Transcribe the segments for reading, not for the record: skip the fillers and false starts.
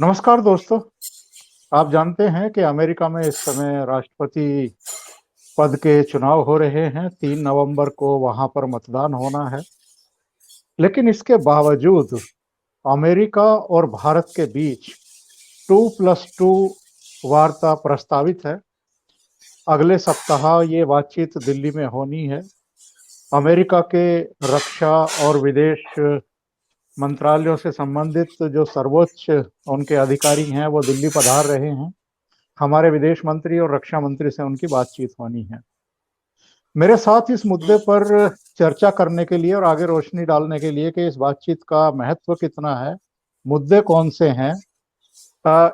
नमस्कार दोस्तों। आप जानते हैं कि अमेरिका में इस समय राष्ट्रपति पद के चुनाव हो रहे हैं। 3 नवंबर को वहां पर मतदान होना है। लेकिन इसके बावजूद अमेरिका और भारत के बीच 2+2 वार्ता प्रस्तावित है। अगले सप्ताह ये बातचीत दिल्ली में होनी है। अमेरिका के रक्षा और विदेश मंत्रालयों से संबंधित जो सर्वोच्च उनके अधिकारी हैं वो दिल्ली पधार रहे हैं। हमारे विदेश मंत्री और रक्षा मंत्री से उनकी बातचीत होनी है। मेरे साथ इस मुद्दे पर चर्चा करने के लिए और आगे रोशनी डालने के लिए कि इस बातचीत का महत्व कितना है, मुद्दे कौन से हैं,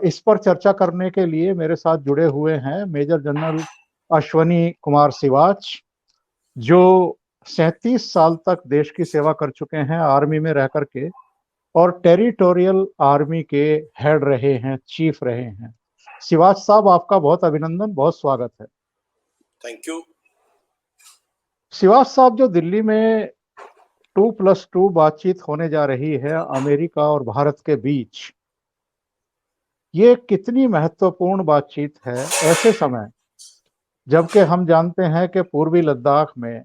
इस पर चर्चा करने के लिए मेरे साथ जुड़े हुए हैं मेजर जनरल अश्वनी कुमार सिवाच, जो 37 साल तक देश की सेवा कर चुके हैं आर्मी में रह करके, और टेरिटोरियल आर्मी के हेड रहे हैं, चीफ रहे हैं। सिवाच साहब, आपका बहुत अभिनंदन, बहुत स्वागत है। Thank you. सिवाच साहब, जो दिल्ली में 2+2 बातचीत होने जा रही है अमेरिका और भारत के बीच, ये कितनी महत्वपूर्ण बातचीत है ऐसे समय जबकि हम जानते हैं कि पूर्वी लद्दाख में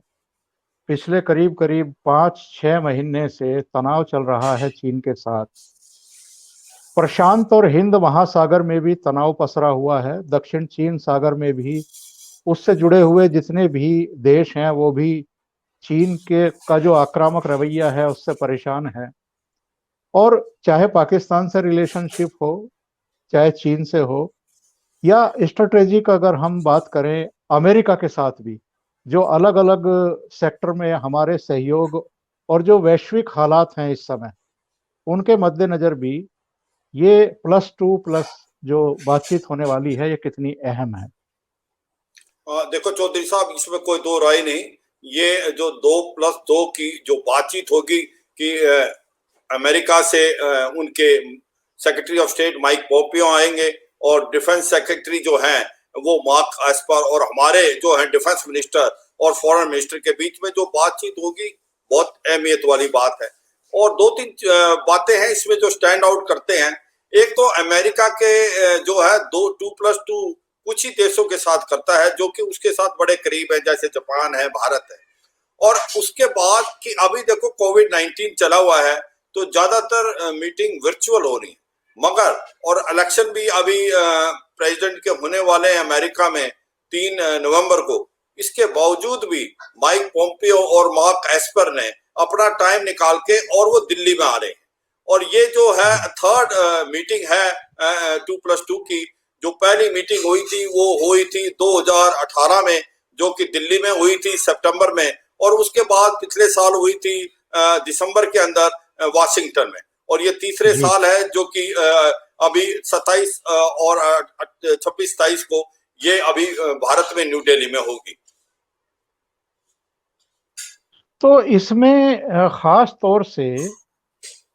पिछले करीब करीब 5-6 महीने से तनाव चल रहा है चीन के साथ। प्रशांत और हिंद महासागर में भी तनाव पसरा हुआ है। दक्षिण चीन सागर में भी उससे जुड़े हुए जितने भी देश हैं वो भी चीन के का जो आक्रामक रवैया है उससे परेशान है। और चाहे पाकिस्तान से रिलेशनशिप हो, चाहे चीन से हो, या स्ट्रेटेजिक अगर हम बात करें अमेरिका के साथ भी, जो अलग अलग सेक्टर में हमारे सहयोग और जो वैश्विक हालात हैं इस समय, उनके मद्देनजर भी ये +2+ जो बातचीत होने वाली है ये कितनी अहम है। देखो चौधरी साहब, इसमें कोई दो राय नहीं। ये जो 2+2 की जो बातचीत होगी कि अमेरिका से उनके secretary of state Mike Pompeo आएंगे और डिफेंस सेक्रेटरी जो हैं वो मार्क एस्पर, और हमारे जो हैं डिफेंस मिनिस्टर और फॉरेन मिनिस्टर के बीच में जो बातचीत होगी, बहुत अहमियत वाली बात है। और दो तीन बातें हैं इसमें जो स्टैंड आउट करते हैं। एक तो अमेरिका के जो है 2+2 कुछ ही देशों के साथ करता है जो कि उसके साथ बड़े करीब है, जैसे जापान है, भारत है। और उसके बाद कि अभी देखो कोविड-19 चला हुआ है तो ज्यादातर मीटिंग वर्चुअल हो रही है, मगर और इलेक्शन भी अभी प्रेसिडेंट के होने वाले हैं अमेरिका में 3 नवंबर को। इसके बावजूद भी माइक पोम्पियो और मार्क एस्पर ने अपना टाइम निकाल के और वो दिल्ली में आ रहे हैं। और ये जो है थर्ड मीटिंग है 2+2 की। जो पहली मीटिंग हुई थी वो हुई थी 2018 में, जो कि दिल्ली में हुई थी सितंबर में, और उसके बाद पिछले साल हुई थी दिसंबर के अंदर वाशिंगटन में। और ये तीसरे साल है जो कि अभी 27 और 26-27 को ये अभी भारत में न्यू दिल्ली में होगी। तो इसमें खास तौर से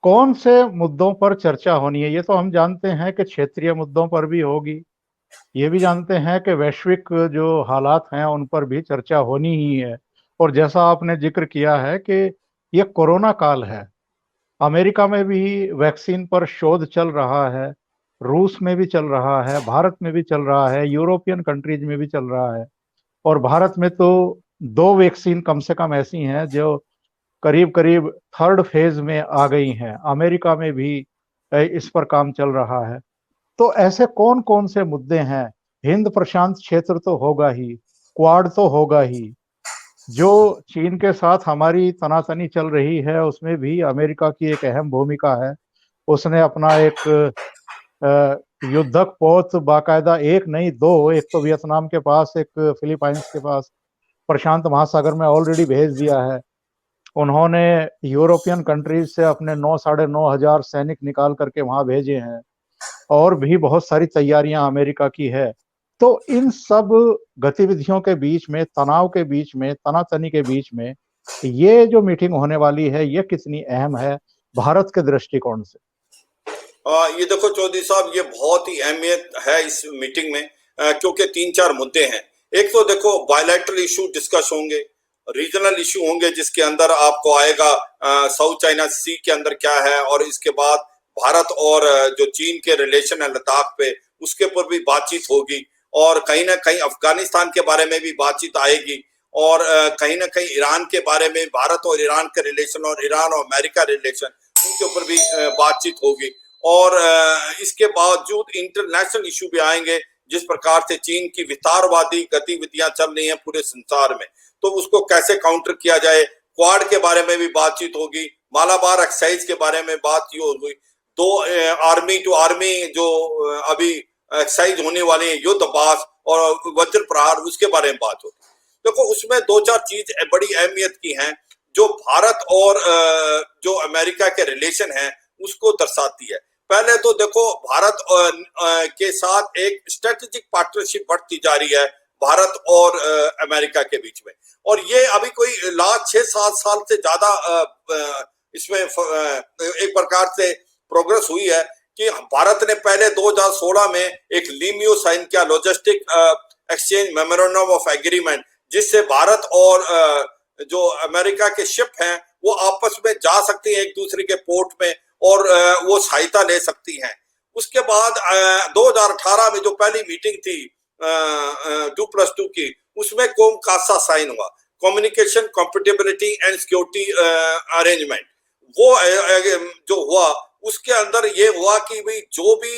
कौन से मुद्दों पर चर्चा होनी है? ये तो हम जानते हैं कि क्षेत्रीय मुद्दों पर भी होगी, ये भी जानते हैं कि वैश्विक जो हालात हैं उन पर भी चर्चा होनी ही है। और जैसा आपने जिक्र किया है कि ये कोरोना काल है, अमेरिका में भी वैक्सीन पर शोध चल रहा है, रूस में भी चल रहा है, भारत में भी चल रहा है, यूरोपियन कंट्रीज में भी चल रहा है। और भारत में तो 2 वैक्सीन कम से कम ऐसी हैं जो करीब करीब थर्ड फेज में आ गई हैं। अमेरिका में भी इस पर काम चल रहा है। तो ऐसे कौन कौन से मुद्दे हैं? हिंद प्रशांत क्षेत्र तो होगा ही, क्वाड तो होगा ही, जो चीन के साथ हमारी तनातनी चल रही है उसमें भी अमेरिका की एक अहम भूमिका है। उसने अपना एक युद्धक पोत बाकायदा, एक नहीं दो, एक तो वियतनाम के पास, एक फिलीपाइंस के पास, प्रशांत महासागर में ऑलरेडी भेज दिया है। उन्होंने यूरोपियन कंट्रीज से अपने 9-9.5 हजार सैनिक निकाल करके वहां भेजे हैं, और भी बहुत सारी तैयारियां अमेरिका की है। तो इन सब गतिविधियों के बीच में, तनाव के बीच में, तनातनी के बीच में ये जो मीटिंग होने वाली है ये कितनी अहम है भारत के दृष्टिकोण से? ये देखो चौधरी साहब, ये बहुत ही अहमियत है इस मीटिंग में, क्योंकि 3-4 मुद्दे हैं। एक तो देखो बायलैटरल इशू डिस्कस होंगे, रीजनल इशू होंगे जिसके अंदर आपको आएगा साउथ चाइना सी के अंदर क्या है, और इसके बाद भारत और जो चीन के रिलेशन है लद्दाख पे, उसके ऊपर भी बातचीत होगी, और कहीं ना कहीं अफगानिस्तान के बारे में भी बातचीत आएगी, और कहीं ना कहीं ईरान के बारे में, भारत और ईरान के रिलेशन और ईरान और अमेरिका रिलेशन, उनके ऊपर भी बातचीत होगी। और इसके बावजूद इंटरनेशनल इशू भी आएंगे, जिस प्रकार से चीन की विस्तारवादी गतिविधियां चल रही हैं पूरे संसार में, तो उसको कैसे काउंटर किया जाए, क्वाड के बारे में भी बातचीत होगी, मालाबार एक्सरसाइज के बारे में बातचीत होगी, दो आर्मी टू आर्मी जो अभी एक्सरसाइज होने वाली है, युद्धबाज और वज्र प्रहार, उसके बारे में बात होगी। देखो उसमें दो चार चीज बड़ी अहमियत की हैं, जो भारत और जो अमेरिका के रिलेशन है उसको दर्शाती है। पहले तो देखो भारत के साथ एक स्ट्रेटेजिक पार्टनरशिप बढ़ती जा रही है भारत और अमेरिका के बीच में, और ये अभी कोई लास्ट 6-7 साल से ज्यादा इसमें एक प्रकार से प्रोग्रेस हुई है कि भारत ने पहले 2016 में एक लिमियो साइन किया, logistic exchange memorandum of agreement, जिससे भारत और जो अमेरिका के शिप हैं वो आपस में जा सकती हैं एक दूसरे के पोर्ट में, और वो सहायता ले सकती हैं। उसके बाद 2018 में जो पहली मीटिंग थी 2+2 की, उसमें कोम कासा साइन हुआ, communication compatibility and security arrangement. वो जो हुआ उसके अंदर ये हुआ कि भाई जो भी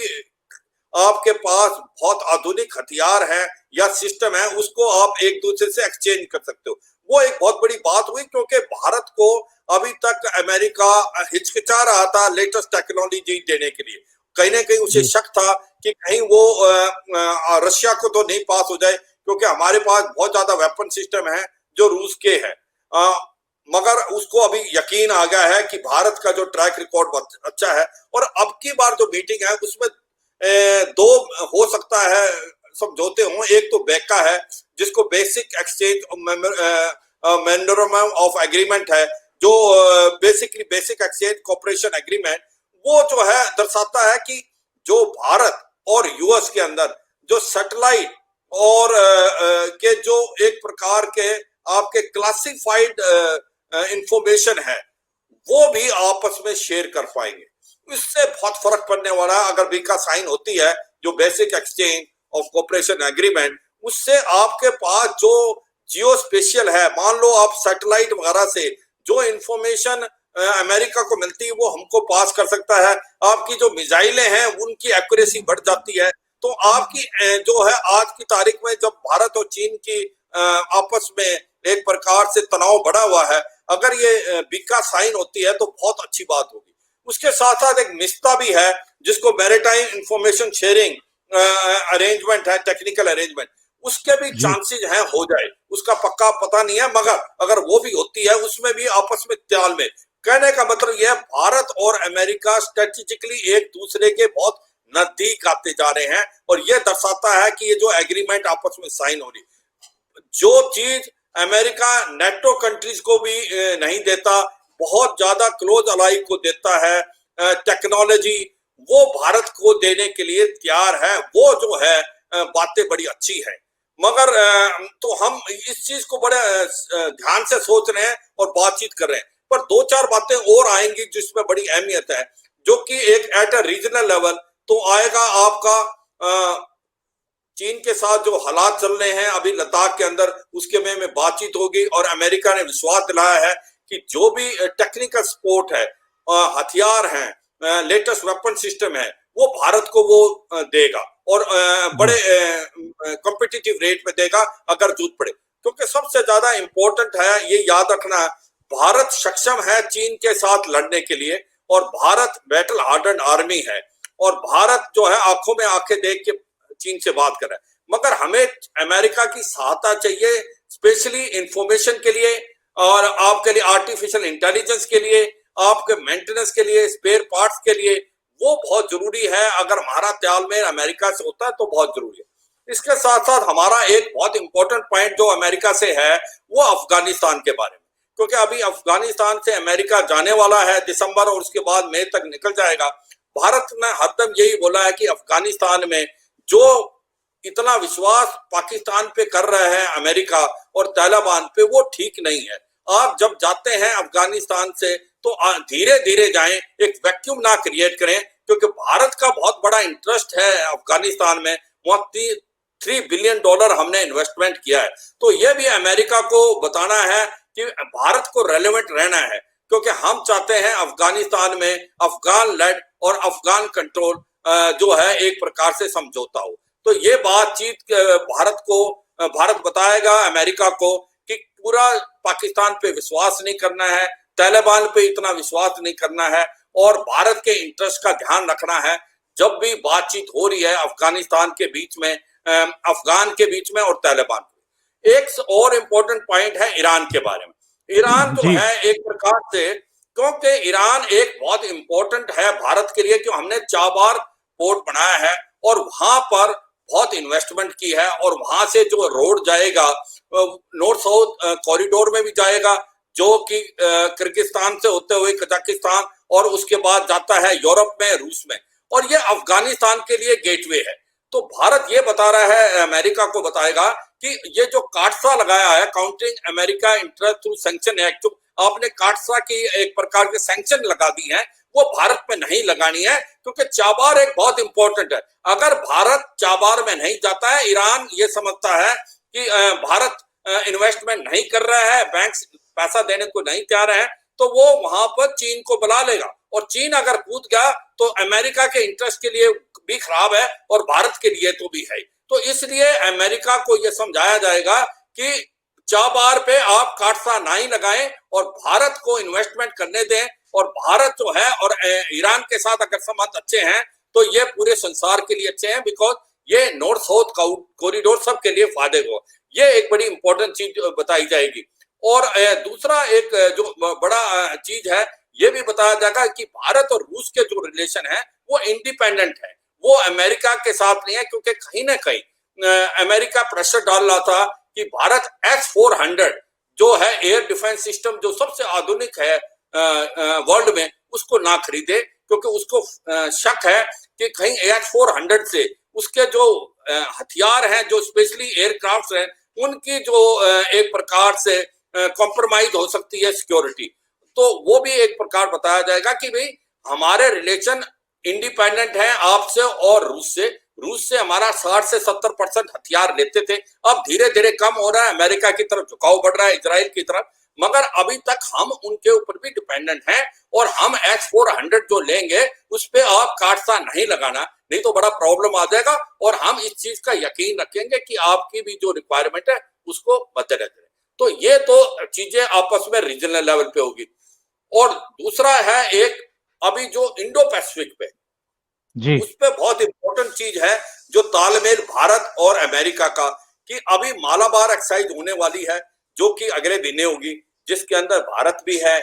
आपके पास बहुत आधुनिक हथियार है या सिस्टम है, उसको आप एक दूसरे से एक्सचेंज कर सकते हो। वो एक बहुत बड़ी बात हुई, क्योंकि भारत को अभी तक अमेरिका हिचकिचा रहा था लेटेस्ट टेक्नोलॉजी देने के लिए। कहीं ना कहीं उसे शक था कि कहीं वो रशिया को तो नहीं पास हो जाए, क्योंकि हमारे पास बहुत ज्यादा वेपन सिस्टम है जो रूस के है। मगर उसको अभी यकीन आ गया है कि भारत का जो ट्रैक रिकॉर्ड अच्छा है, और अब की बार जो मीटिंग है उसमें दो हो सकता है समझौते हों। एक तो बेका है, जिसको basic exchange memorandum of agreement है, जो basically basic exchange cooperation agreement, वो जो है दर्शाता है कि जो भारत और यूएस के अंदर जो सैटेलाइट और के जो एक प्रकार के आपके क्लासिफाइड इंफॉर्मेशन है, वो भी आपस में शेयर कर पाएंगे। इससे बहुत फर्क पड़ने वाला है। अगर बीका साइन होती है जो basic exchange of cooperation agreement, उससे आपके पास जो जियो स्पेशियल है, मान लो आप सैटेलाइट वगैरह से जो इंफॉर्मेशन अमेरिका को मिलती है वो हमको पास कर सकता है। आपकी जो मिसाइलें हैं उनकी एक्यूरेसी बढ़ जाती है। तो आपकी जो है आज की तारीख में जब भारत और चीन की आपस में एक प्रकार से तनाव बढ़ा हुआ है, अगर ये बीका साइन होती है तो बहुत अच्छी बात होगी। उसके साथ साथ एक मिस्ता भी है, जिसको मैरीटाइम इंफॉर्मेशन शेयरिंग अरेंजमेंट है, टेक्निकल अरेंजमेंट, उसके भी चांसेस हैं हो जाए, उसका पक्का पता नहीं है, मगर अगर वो भी होती है उसमें भी आपस में तालमेल। कहने का मतलब यह भारत और अमेरिका स्ट्रेटेजिकली एक दूसरे के बहुत नजदीक आते जा रहे हैं, और यह दर्शाता है कि ये जो एग्रीमेंट आपस में साइन हो रही, जो चीज अमेरिका नेटो कंट्रीज को भी नहीं देता, बहुत ज्यादा क्लोज अलाई को देता है टेक्नोलॉजी, वो भारत को देने के लिए तैयार है। वो जो है बातें बड़ी अच्छी है, मगर तो हम इस चीज को बड़े ध्यान से सोच रहे हैं और बातचीत कर रहे हैं। पर दो चार बातें और आएंगी जिसमें बड़ी अहमियत है, जो कि एक एट अ रीजनल लेवल तो आएगा आपका चीन के साथ जो हालात चल रहे हैं अभी लद्दाख के अंदर, उसके में बातचीत होगी। और अमेरिका ने विश्वास दिलाया है कि जो भी टेक्निकल सपोर्ट है, हथियार हैं, लेटेस्ट वेपन सिस्टम है, वो भारत को वो देगा, और बड़े कॉम्पिटिटिव रेट में देगा अगर जरूरत पड़े। क्योंकि सबसे ज्यादा इंपॉर्टेंट है, ये याद रखना, भारत सक्षम है चीन के साथ लड़ने के लिए, और भारत बैटल हार्डन आर्मी है, और भारत जो है आंखों में आंखें देख के चीन से बात कर रहा है। मगर हमें अमेरिका की सहायता चाहिए, स्पेशली इंफॉर्मेशन के लिए, और आपके लिए आर्टिफिशियल इंटेलिजेंस के लिए, आपके मेंटेनेंस के लिए, स्पेयर पार्ट्स के लिए, वो बहुत जरूरी है। अगर हमारा तालमेल अमेरिका से होता है तो बहुत जरूरी है। इसके साथ साथ हमारा एक बहुत इंपॉर्टेंट पॉइंट जो अमेरिका से है वो अफगानिस्तान के बारे में, क्योंकि अभी अफगानिस्तान से अमेरिका जाने वाला है दिसंबर, और उसके बाद मई तक निकल जाएगा। भारत ने हरदम यही बोला है कि अफगानिस्तान में जो इतना विश्वास पाकिस्तान पे कर रहे हैं अमेरिका और तालिबान पे, वो ठीक नहीं है। आप जब जाते हैं अफगानिस्तान से तो धीरे धीरे जाएं, एक वैक्यूम ना क्रिएट करें, क्योंकि भारत का बहुत बड़ा इंटरेस्ट है अफगानिस्तान में। वहां $3 बिलियन हमने इन्वेस्टमेंट किया है। तो ये भी अमेरिका को बताना है कि भारत को रेलेवेंट रहना है, क्योंकि हम चाहते हैं अफगानिस्तान में अफगान लेड और अफगान कंट्रोल जो है एक प्रकार से समझौता हो। तो ये बातचीत भारत बताएगा अमेरिका को कि पूरा पाकिस्तान पे विश्वास नहीं करना है, तालिबान पे इतना विश्वास नहीं करना है, और भारत के इंटरेस्ट का ध्यान रखना है जब भी बातचीत हो रही है अफगानिस्तान के बीच में, अफगान के बीच में और तालिबान। एक और इम्पोर्टेंट पॉइंट है ईरान के बारे में। ईरान तो है एक प्रकार से, क्योंकि ईरान एक बहुत इंपॉर्टेंट है भारत के लिए, क्यों हमने चाबार पोर्ट बनाया है और वहां पर बहुत इन्वेस्टमेंट की है, और वहां से जो रोड जाएगा नॉर्थ साउथ कॉरिडोर में भी जाएगा, जो कि किर्गिस्तान से होते हुए कजाकिस्तान और उसके बाद जाता है यूरोप में, रूस में, और ये अफगानिस्तान के लिए गेटवे है। तो भारत ये बता रहा है, अमेरिका को बताएगा कि ये जो काटसा लगाया है, countering America interest through sanction act, जो आपने काटसा की एक प्रकार के सैंक्शन लगा दी है, वो भारत में नहीं लगानी है, क्योंकि चाबार एक बहुत इंपॉर्टेंट है। अगर भारत चाबार में नहीं जाता है, ईरान ये समझता है कि भारत इन्वेस्टमेंट नहीं कर रहा है, बैंक पैसा देने को नहीं तैयार है, तो वो वहां पर चीन को बुला लेगा, और चीन अगर कूद गया तो अमेरिका के इंटरेस्ट के लिए भी खराब है और भारत के लिए तो भी है। तो इसलिए अमेरिका को यह समझाया जाएगा कि चाबार पे आप काटसा ना ही लगाएं और भारत को इन्वेस्टमेंट करने दें, और भारत जो है और ईरान के साथ अगर संबंध अच्छे हैं तो ये पूरे संसार के लिए अच्छे हैं, बिकॉज ये नॉर्थ साउथ कॉरिडोर सबके लिए फायदे को, ये एक बड़ी इंपॉर्टेंट चीज बताई जाएगी। और दूसरा एक जो बड़ा चीज है, ये भी बताया जाएगा कि भारत और रूस के जो रिलेशन है वो इंडिपेंडेंट है, वो अमेरिका के साथ नहीं है, क्योंकि कहीं ना कहीं अमेरिका प्रेशर डाल रहा था कि भारत S-400 जो है एयर डिफेंस सिस्टम, जो सबसे आधुनिक है वर्ल्ड में, उसको ना खरीदे, क्योंकि उसको शक है कि कहीं S-400 से उसके जो हथियार हैं, जो स्पेशली एयरक्राफ्ट हैं, उनकी जो एक प्रकार से कॉम्प्रोमाइज हो सकती है सिक्योरिटी। तो वो भी एक प्रकार बताया जाएगा कि भाई हमारे रिलेशन इंडिपेंडेंट है आपसे और रूस से हमारा 60 से 70% हथियार लेते थे, अब धीरे धीरे कम हो रहा है, अमेरिका की तरफ झुकाव बढ़ रहा है, इजराइल की तरफ, मगर अभी तक हम उनके ऊपर भी डिपेंडेंट हैं, और हम S-400 जो लेंगे उस पे आप काटसा नहीं लगाना, नहीं तो बड़ा प्रॉब्लम आ जाएगा, और हम इस चीज का यकीन रखेंगे कि आपकी भी जो रिक्वायरमेंट है उसको मद्देनजर रखें। तो ये तो चीजें आपस में रीजनल लेवल पे होगी। और दूसरा है एक अभी जो इंडो पैसिफिक पे, उस पे बहुत इंपॉर्टेंट चीज है जो तालमेल भारत और अमेरिका का, कि अभी मालाबार एक्सरसाइज होने वाली है, जो कि अगले महीने होगी, जिसके अंदर भारत भी है,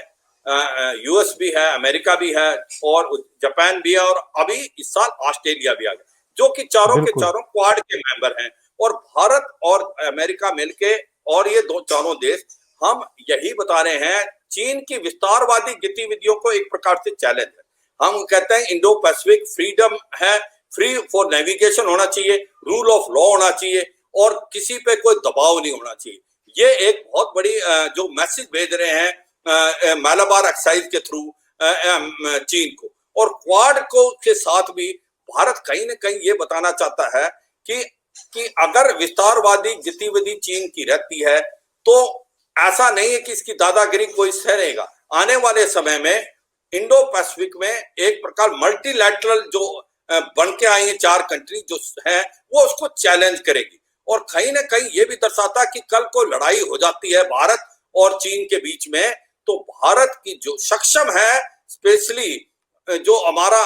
यूएस भी है, अमेरिका भी है, और जापान भी है, और अभी इस साल ऑस्ट्रेलिया भी आ गया, जो कि चारों के चारों क्वाड के मेंबर हैं। और भारत और अमेरिका मिलके, और ये चारों देश, हम यही बता रहे हैं चीन की विस्तारवादी गतिविधियों को एक प्रकार से चैलेंज है। हम कहते हैं इंडो पैसिफिक फ्रीडम है, फ्री फॉर नेविगेशन होना चाहिए, रूल ऑफ लॉ होना चाहिए, और किसी पे कोई दबाव नहीं होना चाहिए। ये एक बहुत बड़ी जो मैसेज भेज रहे हैं मालाबार एक्सरसाइज के थ्रू चीन को, और क्वाड को के साथ भी भारत कहीं ना कहीं ये बताना चाहता है कि अगर विस्तारवादी गतिविधि चीन की रहती है, तो ऐसा नहीं है कि इसकी दादागिरी कोई सहेगा। आने वाले समय में इंडो पैसिफिक में एक प्रकार मल्टीलैटरल जो बन के आई है, 4 कंट्री जो है, वो उसको चैलेंज करेगी, और कहीं ना कहीं ये भी दर्शाता है कि कल को लड़ाई हो जाती है भारत और चीन के बीच में, तो भारत की जो सक्षम है, स्पेशली जो हमारा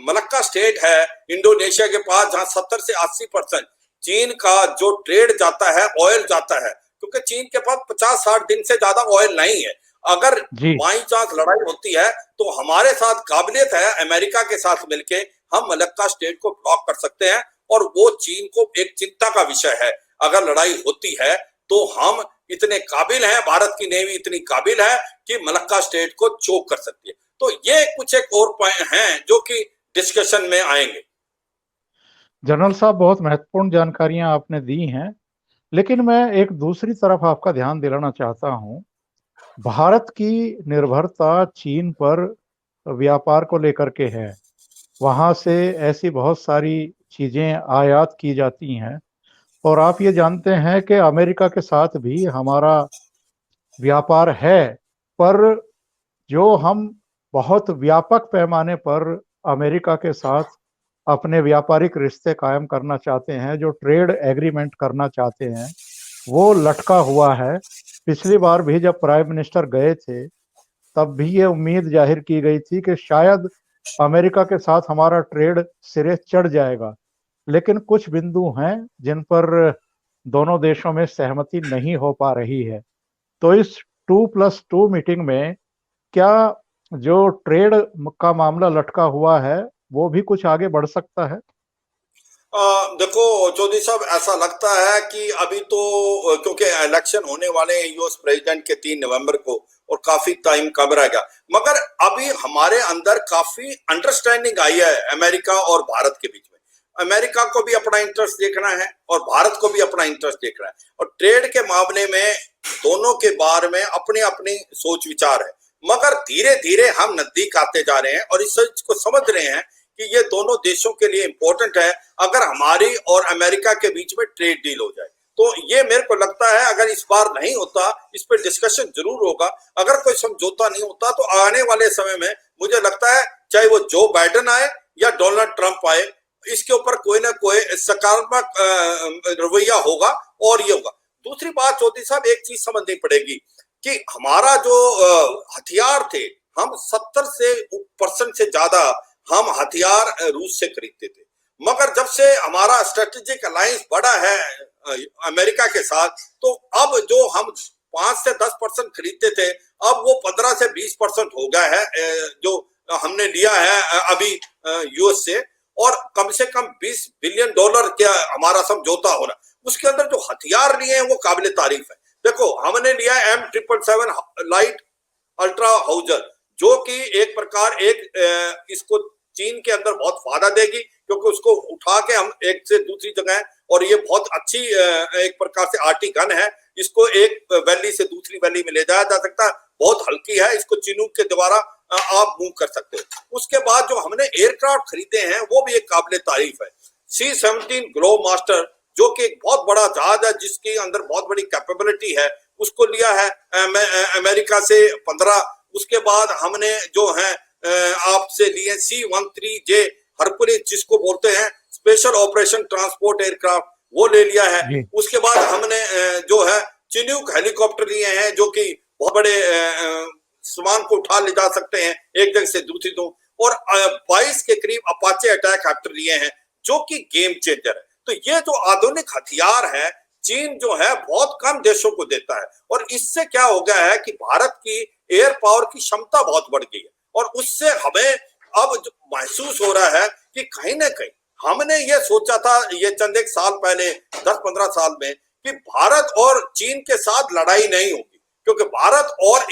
मलक्का स्टेट है इंडोनेशिया के पास, जहां 70 से 80% चीन का जो ट्रेड जाता है, ऑयल जाता है, क्योंकि चीन के पास 50-60 दिन से ज्यादा ऑयल नहीं है। अगर बाई चांस लड़ाई होती है तो हमारे साथ काबिलियत है अमेरिका के साथ मिलके हम मलक्का स्टेट को ब्लॉक कर सकते हैं, और वो चीन को एक चिंता का विषय है। अगर लड़ाई होती है तो हम इतने काबिल हैं, भारत की नेवी इतनी काबिल है कि मलक्का स्टेट को चोक कर सकती है। तो ये कुछ एक और पॉइंट हैं जो कि डिस्कशन में आएंगे। जनरल साहब, बहुत महत्वपूर्ण जानकारियां आपने दी हैं, लेकिन मैं एक दूसरी तरफ आपका ध्यान दिलाना चाहता हूं भारत की निर्भरता चीन पर व्यापार को लेकर के है। वहाँ से ऐसी बहुत सारी चीजें आयात की जाती हैं, और आप ये जानते हैं कि अमेरिका के साथ भी हमारा व्यापार है, पर जो हम बहुत व्यापक पैमाने पर अमेरिका के साथ अपने व्यापारिक रिश्ते कायम करना चाहते हैं, जो ट्रेड एग्रीमेंट करना चाहते हैं, वो लटका हुआ है। पिछली बार भी जब प्राइम मिनिस्टर गए थे, तब भी ये उम्मीद जाहिर की गई थी कि शायद अमेरिका के साथ हमारा ट्रेड सिरे चढ़ जाएगा, लेकिन कुछ बिंदु हैं जिन पर दोनों देशों में सहमति नहीं हो पा रही है। तो इस 2+2 मीटिंग में क्या जो ट्रेड का मामला लटका हुआ है वो भी कुछ आगे बढ़ सकता है? देखो चौधरी साहब, ऐसा लगता है कि अभी तो क्योंकि इलेक्शन होने वाले हैं यूएस प्रेसिडेंट के 3 नवंबर को, और काफी टाइम कम रह गया, मगर अभी हमारे अंदर काफी अंडरस्टैंडिंग आई है अमेरिका और भारत के बीच में। अमेरिका को भी अपना इंटरेस्ट देखना है और भारत को भी अपना इंटरेस्ट देखना है, और ट्रेड के मामले में दोनों के बारे में अपनी अपनी सोच विचार है, मगर धीरे धीरे हम नजदीक आते जा रहे हैं और इस चीज को समझ रहे हैं कि ये दोनों देशों के लिए इंपॉर्टेंट है अगर हमारी और अमेरिका के बीच में ट्रेड डील हो जाए। तो ये मेरे को लगता है अगर इस बार नहीं होता, इस पर डिस्कशन जरूर होगा। अगर कोई समझौता नहीं होता तो आने वाले समय में मुझे लगता है चाहे वो जो बाइडेन आए या डोनाल्ड ट्रंप आए, इसके ऊपर कोई ना कोई सकारात्मक रवैया होगा और ये होगा। दूसरी बात चौधरी साहब, एक चीज समझनी पड़ेगी कि हमारा जो हथियार थे, हम 70% से ज्यादा हम हथियार रूस से खरीदते थे, मगर जब से हमारा स्ट्रेटेजिक अलायंस बढ़ा है अमेरिका के साथ, तो अब जो हम 5 से 10% खरीदते थे, अब वो 15 से 20% हो गया है जो हमने लिया है अभी यूएस से, और कम से कम $20 बिलियन का हमारा समझौता हो रहा है। उसके अंदर जो हथियार लिए हैं वो काबिल तारीफ है। देखो, हमने लिया M777 लाइट अल्ट्रा हाउजर, जो कि एक प्रकार इसको चीन के अंदर बहुत फायदा देगी, क्योंकि उसको उठा के हम एक से दूसरी जगह, और ये बहुत अच्छी एक प्रकार से आर्टी गन है, इसको एक वैली से दूसरी वैली में ले जाया जा सकता है, बहुत हल्की है, इसको चिनूक के द्वारा आप मूव कर सकते हो। उसके बाद जो हमने एयरक्राफ्ट खरीदे हैं वो भी एक काबिल तारीफ है। C-17 ग्लोब मास्टर, जो कि एक बहुत बड़ा जहाज है जिसके अंदर बहुत बड़ी कैपेबिलिटी है, उसको लिया है अमेरिका से 15। उसके बाद हमने जो है आपसे लिए C-13J हरकुलिस, जिसको बोलते हैं स्पेशल ऑपरेशन ट्रांसपोर्ट एयरक्राफ्ट, वो ले लिया है। जी। उसके बाद हमने जो है चिन्यूक हेलीकॉप्टर लिए हैं, जो कि बहुत बड़े सामान को उठा ले जा सकते हैं एक जगह से दूसरी जगह, और 22 के करीब अपाचे अटैक हेप्टर लिए हैं, जो कि गेम चेंजर है। तो ये जो आधुनिक हथियार है, चीन जो है बहुत कम देशों को देता है, और इससे क्या हो गया है कि भारत की एयर पावर की क्षमता बहुत बढ़ गई है, और उससे हमें अब महसूस हो रहा है कि कहीं ना कहीं हमने ये सोचा था ये चंद एक साल पहले, 10-15 साल में, कि भारत और चीन के साथ लड़ाई नहीं होगी, क्योंकि भारत और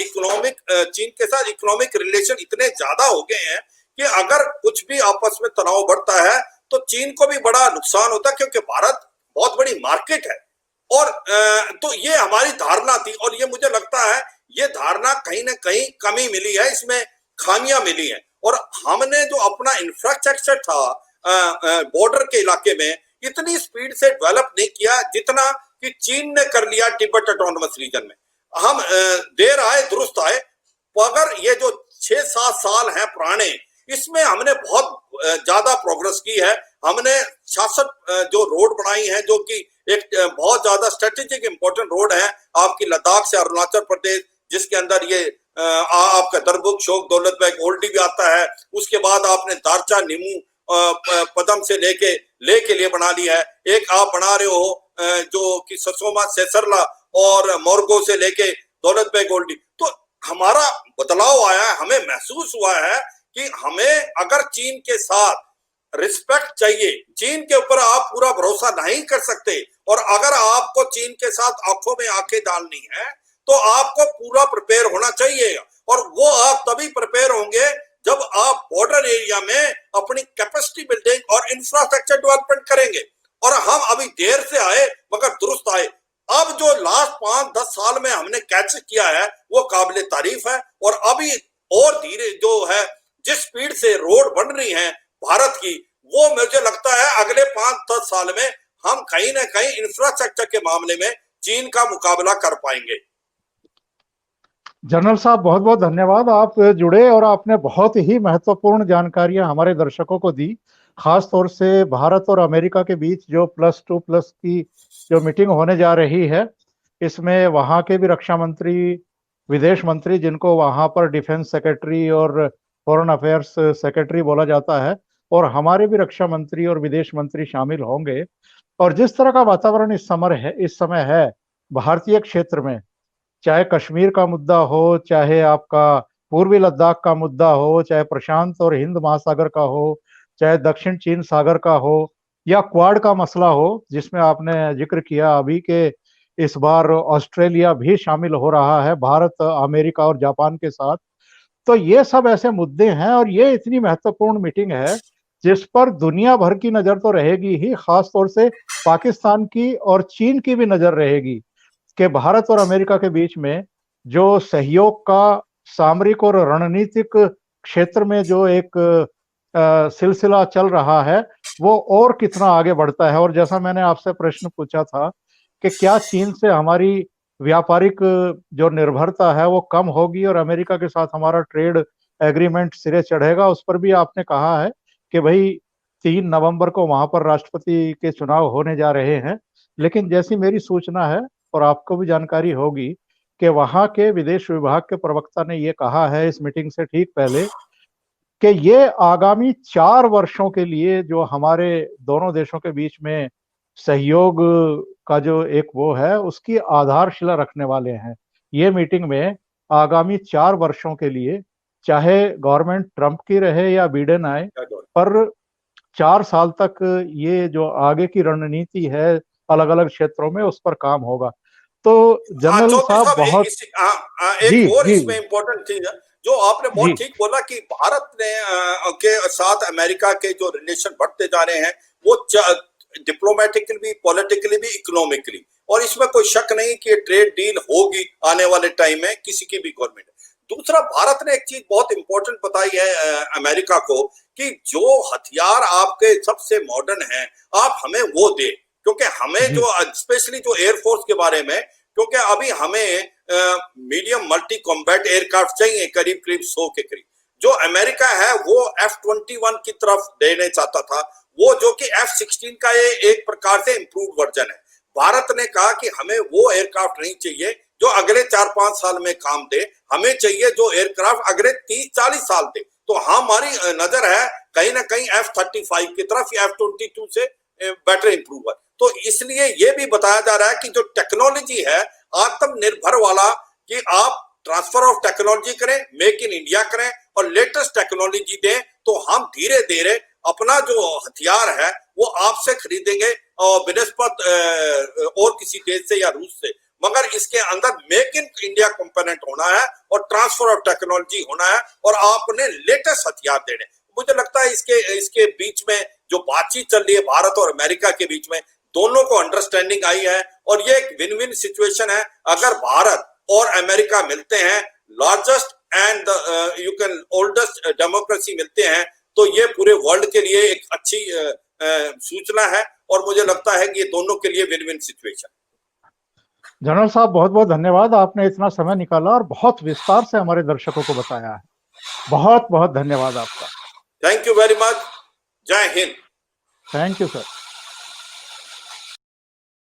चीन के साथ इकोनॉमिक रिलेशन इतने ज्यादा हो गए हैं कि अगर कुछ भी आपस में तनाव बढ़ता है तो चीन को भी बड़ा नुकसान होता है, क्योंकि भारत बहुत बड़ी मार्केट है। और तो ये हमारी धारणा थी, और ये मुझे लगता है ये धारणा कहीं ना कहीं कमी मिली है, इसमें खामियां मिली हैं, और हमने जो अपना इंफ्रास्ट्रक्चर था बॉर्डर के इलाके में, इतनी स्पीड से डेवलप नहीं किया जितना कि चीन ने कर लिया तिब्बत ऑटोनोमस रीजन में। हम देर आए दुरुस्त आए, मगर ये जो 6-7 साल हैं पुराने, इसमें हमने बहुत ज्यादा प्रोग्रेस की है। हमने 66 जो रोड बनाई है, जो कि एक बहुत ज्यादा स्ट्रेटेजिक इंपॉर्टेंट रोड है आपकी लद्दाख से अरुणाचल प्रदेश, जिसके अंदर ये आपका दरबुक शोक दौलत बेग ओल्डी भी आता है। उसके बाद आपने दारचा नीमू पदम से लेके लिए बना लिया है। एक आप बना रहे हो जो कि ससोमा सेसरला और मोरगो से लेके दौलत बेग ओल्डी। तो हमारा बदलाव आया है, हमें महसूस हुआ है कि हमें अगर चीन के साथ रिस्पेक्ट चाहिए, चीन के ऊपर आप पूरा भरोसा नहीं कर सकते, और अगर आपको चीन के साथ आंखों में आंखें डालनी है तो आपको पूरा प्रिपेयर होना चाहिए, और वो आप तभी प्रिपेयर होंगे जब आप बॉर्डर एरिया में अपनी कैपेसिटी बिल्डिंग और इंफ्रास्ट्रक्चर डेवलपमेंट करेंगे। और हम अभी देर से आए मगर दुरुस्त आए। अब जो लास्ट 5-10 साल में हमने कैच किया है वो काबिले तारीफ है। और अभी और धीरे जो है जिस स्पीड से रोड बन रही है भारत की, वो मुझे लगता है अगले 5-10 साल में हम कहीं ना कहीं इंफ्रास्ट्रक्चर के मामले में चीन का मुकाबला कर पाएंगे। जनरल साहब बहुत बहुत धन्यवाद, आप जुड़े और आपने बहुत ही महत्वपूर्ण जानकारियां हमारे दर्शकों को दी। खास तौर से भारत और अमेरिका के बीच जो +2+ की जो मीटिंग होने जा रही है, इसमें वहाँ के भी रक्षा मंत्री, विदेश मंत्री, जिनको वहाँ पर डिफेंस सेक्रेटरी और फॉरेन अफेयर्स सेक्रेटरी बोला जाता है, और हमारे भी रक्षा मंत्री और विदेश मंत्री शामिल होंगे। और जिस तरह का वातावरण इस समय है भारतीय क्षेत्र में, चाहे कश्मीर का मुद्दा हो, चाहे आपका पूर्वी लद्दाख का मुद्दा हो, चाहे प्रशांत और हिंद महासागर का हो, चाहे दक्षिण चीन सागर का हो, या क्वाड का मसला हो जिसमें आपने जिक्र किया अभी के इस बार ऑस्ट्रेलिया भी शामिल हो रहा है भारत, अमेरिका और जापान के साथ। तो ये सब ऐसे मुद्दे हैं और ये इतनी महत्वपूर्ण मीटिंग है जिस पर दुनिया भर की नजर तो रहेगी ही, खास तौर से पाकिस्तान की और चीन की भी नजर रहेगी कि भारत और अमेरिका के बीच में जो सहयोग का सामरिक और रणनीतिक क्षेत्र में जो एक सिलसिला चल रहा है वो और कितना आगे बढ़ता है। और जैसा मैंने आपसे प्रश्न पूछा था कि क्या चीन से हमारी व्यापारिक जो निर्भरता है वो कम होगी और अमेरिका के साथ हमारा ट्रेड एग्रीमेंट सिरे चढ़ेगा, उस पर भी आपने कहा है कि भाई 3 नवंबर को वहां पर राष्ट्रपति के चुनाव होने जा रहे हैं। लेकिन जैसी मेरी सूचना है और आपको भी जानकारी होगी कि वहां के विदेश विभाग के प्रवक्ता ने ये कहा है इस मीटिंग से ठीक पहले कि ये आगामी 4 वर्षों के लिए जो हमारे दोनों देशों के बीच में सहयोग का जो एक वो है उसकी आधारशिला रखने वाले हैं। ये मीटिंग में आगामी 4 वर्षों के लिए, चाहे गवर्नमेंट ट्रंप की रहे या बिडेन आए, पर 4 साल तक ये जो आगे की रणनीति है अलग अलग क्षेत्रों में उस पर काम होगा। तो जनरल चौधरी साहब साहब बहुत जी एक और जी इसमें इम्पोर्टेंट चीज है जो आपने जी बहुत ठीक बोला कि भारत ने के साथ अमेरिका के जो रिलेशन बढ़ते जा रहे हैं वो डिप्लोमेटिकली भी, पॉलिटिकली भी, इकोनॉमिकली, और इसमें कोई शक नहीं कि ट्रेड डील होगी आने वाले टाइम में किसी की भी गवर्नमेंट। दूसरा, भारत ने एक चीज बहुत इंपॉर्टेंट बताई है अमेरिका को कि जो हथियार आपके सबसे मॉडर्न हैं आप हमें वो दे, क्योंकि हमें जी जो स्पेशली जो एयरफोर्स के बारे में, क्योंकि अभी हमें मीडियम मल्टी कॉम्बैट एयरक्राफ्ट चाहिए करीब करीब 100 के करीब। जो अमेरिका है वो F-21 की तरफ देने चाहता था, वो जो कि F-16 का ये एक प्रकार से इम्प्रूव वर्जन है। भारत ने कहा कि हमें वो एयरक्राफ्ट नहीं चाहिए जो अगले 4-5 साल में काम दे, हमें चाहिए जो एयरक्राफ्ट अगले 30-40 साल दे। तो हमारी नजर है कहीं ना कहीं F-35 की तरफ या F-22 से बेटर इंप्रूवर। तो इसलिए ये भी बताया जा रहा है कि जो टेक्नोलॉजी है आत्मनिर्भर वाला, कि आप ट्रांसफर ऑफ टेक्नोलॉजी करें, मेक इन इंडिया करें और लेटेस्ट टेक्नोलॉजी दें, तो हम धीरे धीरे अपना जो हथियार है वो आपसे खरीदेंगे और बिनस्बत और किसी देश से या रूस से, मगर इसके अंदर मेक इन इंडिया कंपोनेंट होना है और ट्रांसफर ऑफ टेक्नोलॉजी होना है और आपने लेटेस्ट हथियार देने। मुझे लगता है इसके बीच में जो बातचीत चल रही है भारत और अमेरिका के बीच में, दोनों को अंडरस्टैंडिंग आई है और ये एक विन विन सिचुएशन है। अगर भारत और अमेरिका मिलते हैं, largest and you can oldest democracy मिलते हैं, तो ये पूरे वर्ल्ड के लिए एक अच्छी सूचना है और मुझे लगता है कि ये दोनों के लिए विन विन सिचुएशन। जनरल साहब बहुत बहुत धन्यवाद, आपने इतना समय निकाला और बहुत विस्तार से हमारे दर्शकों को बताया है। बहुत बहुत धन्यवाद आपका। Thank you very much. जय हिंद। Thank you sir.